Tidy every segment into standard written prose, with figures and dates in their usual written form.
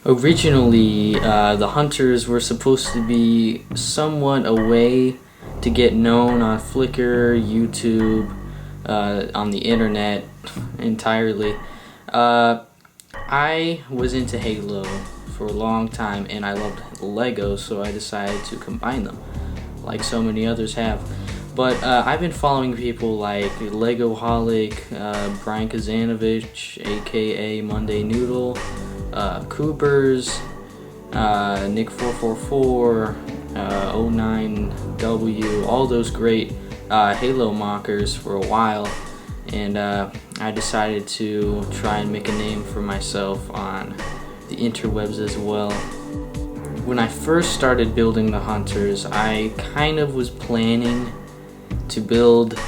Originally, the hunters were supposed to be somewhat a way to get known on Flickr, YouTube, on the internet entirely. I was into Halo for a long time and I loved Lego, so I decided to combine them, like so many others have. But I've been following people like Legoholic, Brian Kazanovich, aka Monday Noodle, Coopers, Nick444, 09W, all those great Halo mockers for a while, and I decided to try and make a name for myself on the interwebs as well. When I first started building the hunters, I kind of was planning to build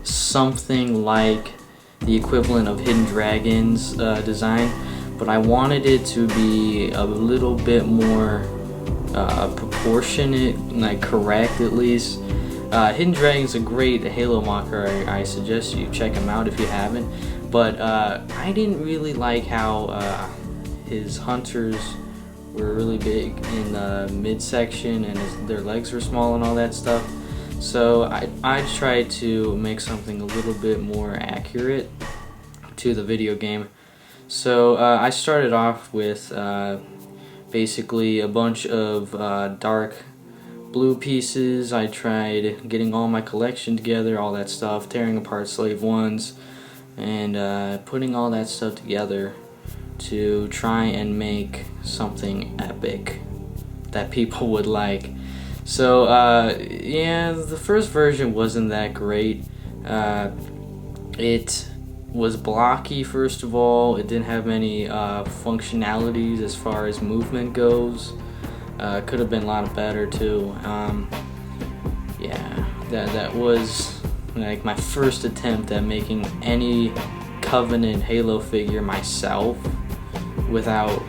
something like the equivalent of Hidden Dragon's design, but I wanted it to be a little bit more proportionate, like correct at least. Hidden Dragon's a great Halo mocker. I suggest you check him out if you haven't. But I didn't really like how his hunters were really big in the midsection and their legs were small and all that stuff. So I tried to make something a little bit more accurate to the video game. So I started off with basically a bunch of dark blue pieces. I tried getting all my collection together, all that stuff, tearing apart Slave 1s, and putting all that stuff together to try and make something epic that people would like. So yeah, the first version wasn't that great. It was blocky, first of all. It didn't have many functionalities as far as movement goes. Could have been a lot better too. Yeah, that was like my first attempt at making any Covenant Halo figure myself without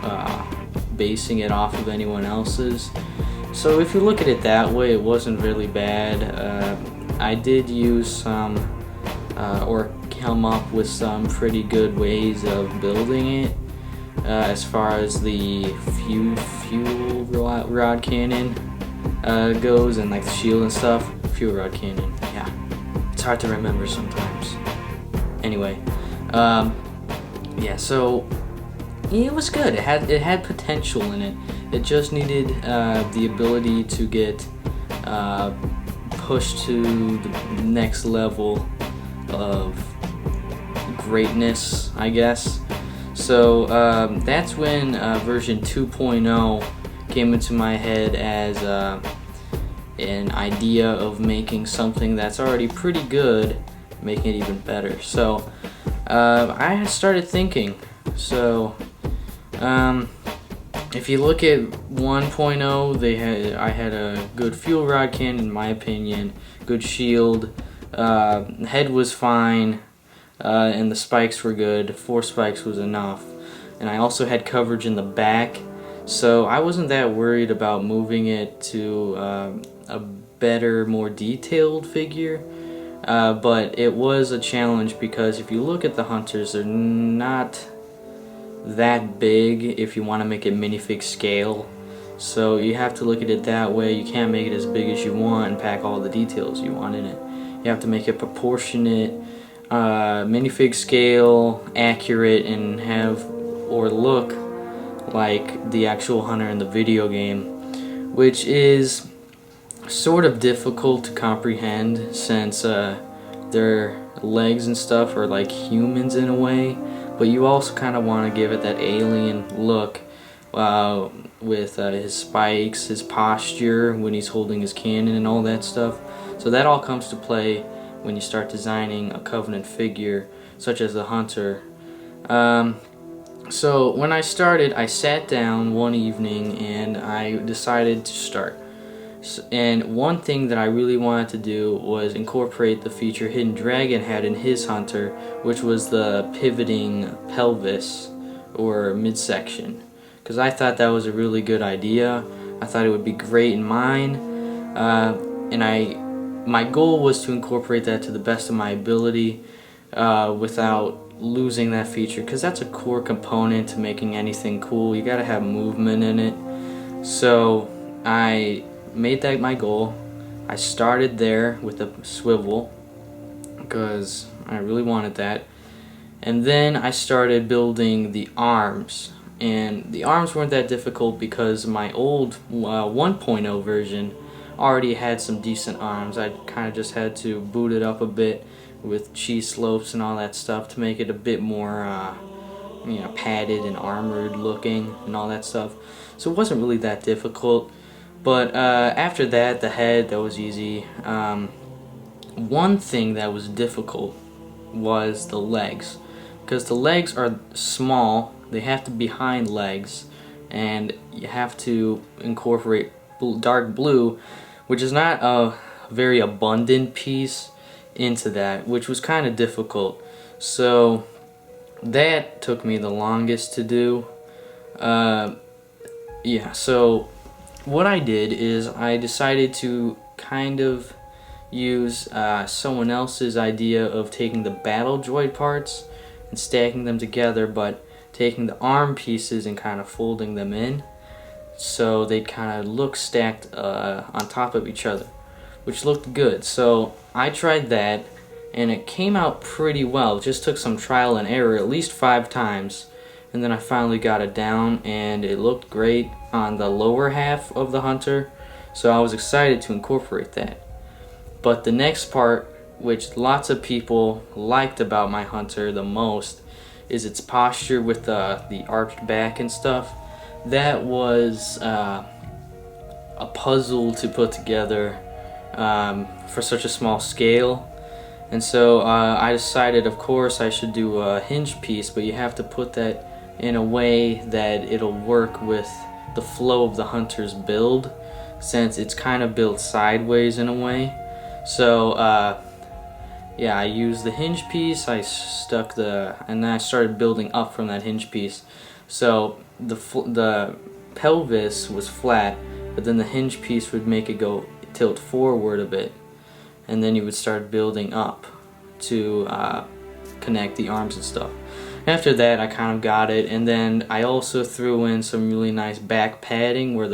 basing it off of anyone else's. So if you look at it that way, it wasn't really bad. I did use some or come up with some pretty good ways of building it, as far as the fuel rod cannon goes, and like the shield and stuff. Fuel rod cannon, yeah, it's hard to remember sometimes. Anyway, yeah, so it was good. It had potential in it. It just needed the ability to get pushed to the next level of greatness, I guess. So that's when version 2.0 came into my head as an idea of making something that's already pretty good, making it even better. So I started thinking. So if you look at 1.0, I had a good fuel rod cannon, in my opinion, good shield, head was fine, and the spikes were good. 4 spikes was enough, and I also had coverage in the back, so I wasn't that worried about moving it to a better, more detailed figure. But it was a challenge because if you look at the hunters, they're not that big if you want to make it minifig scale. So you have to look at it that way. You can't make it as big as you want and pack all the details you want in it. You have to make it proportionate, minifig scale, accurate, and have or look like the actual hunter in the video game, which is sort of difficult to comprehend since their legs and stuff are like humans in a way, but you also kind of want to give it that alien look with his spikes, his posture when he's holding his cannon and all that stuff. So that all comes to play when you start designing a Covenant figure such as the hunter. So when I started, I sat down one evening and I decided to start. And one thing that I really wanted to do was incorporate the feature Hidden Dragon had in his hunter, which was the pivoting pelvis or midsection, because I thought that was a really good idea. I thought it would be great in mine, and my goal was to incorporate that to the best of my ability without losing that feature, because that's a core component to making anything cool. You gotta have movement in it. So I made that my goal. I started there with the swivel because I really wanted that, and then I started building the arms. And the arms weren't that difficult because my old 1.0 version already had some decent arms. I kind of just had to boot it up a bit with cheese slopes and all that stuff to make it a bit more padded and armored looking and all that stuff. So it wasn't really that difficult. But after that, the head, that was easy. One thing that was difficult was the legs, because the legs are small. They have to be hind legs, and you have to incorporate dark blue, which is not a very abundant piece, into that, which was kind of difficult. So that took me the longest to do. Yeah, so what I did is I decided to kind of use someone else's idea of taking the battle droid parts and stacking them together, but taking the arm pieces and kind of folding them in so they kind of look stacked on top of each other, which looked good. So I tried that and it came out pretty well. It just took some trial and error, at least 5 times, and then I finally got it down and it looked great on the lower half of the Hunter, so I was excited to incorporate that. But the next part, which lots of people liked about my Hunter the most, is its posture with the arched back and stuff. That was a puzzle to put together for such a small scale. And so I decided, of course, I should do a hinge piece, but you have to put that in a way that it'll work with the flow of the Hunter's build, since it's kind of built sideways in a way. So yeah, I used the hinge piece, and then I started building up from that hinge piece. So the pelvis was flat, but then the hinge piece would make it tilt forward a bit, and then you would start building up to connect the arms and stuff. After that, I kind of got it, and then I also threw in some really nice back padding where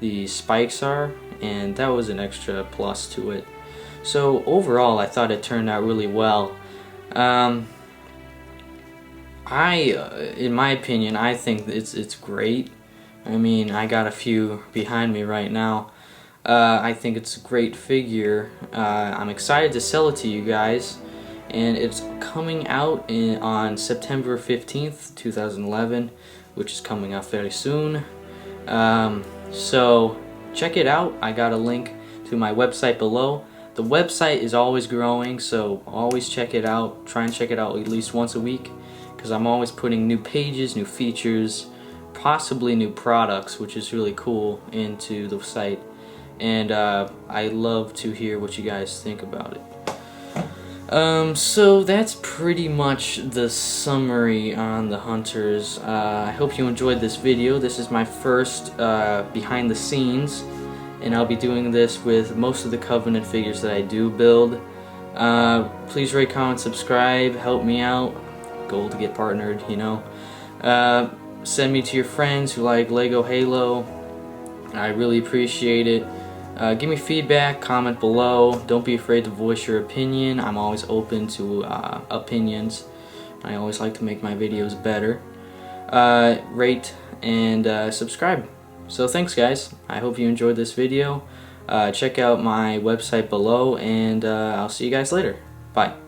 the spikes are, and that was an extra plus to it. So overall, I thought it turned out really well. In my opinion, I think it's great. I mean, I got a few behind me right now. I think it's a great figure. I'm excited to sell it to you guys, and it's coming out on September 15th, 2011, which is coming out fairly soon. So check it out. I got a link to my website below. The website is always growing, so always check it out. Try and check it out at least once a week, because I'm always putting new pages, new features, possibly new products, which is really cool, into the site. And I love to hear what you guys think about it. So that's pretty much the summary on the Hunters. I hope you enjoyed this video. This is my first behind the scenes, and I'll be doing this with most of the Covenant figures that I do build. Please rate, comment, subscribe, help me out. Goal to get partnered, you know. Send me to your friends who like Lego Halo. I really appreciate it. Give me feedback, comment below. Don't be afraid to voice your opinion. I'm always open to opinions. I always like to make my videos better. Rate and subscribe. So thanks guys. I hope you enjoyed this video. Check out my website below, and I'll see you guys later. Bye.